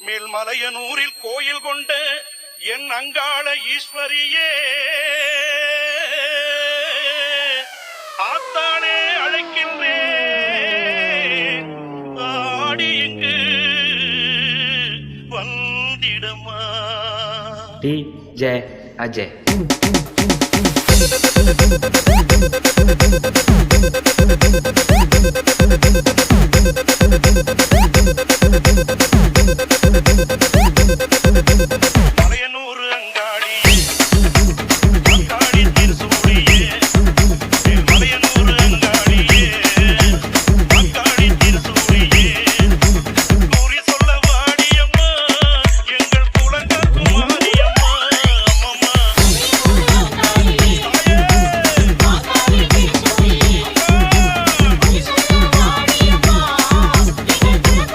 மேல்மலையனூரில் கோயில் கொண்ட என் அங்காள ஈஸ்வரியே, ஆத்தானே அழைக்கின்றேன், ஆடி இங்கு வந்திடமா. DJ Ajay.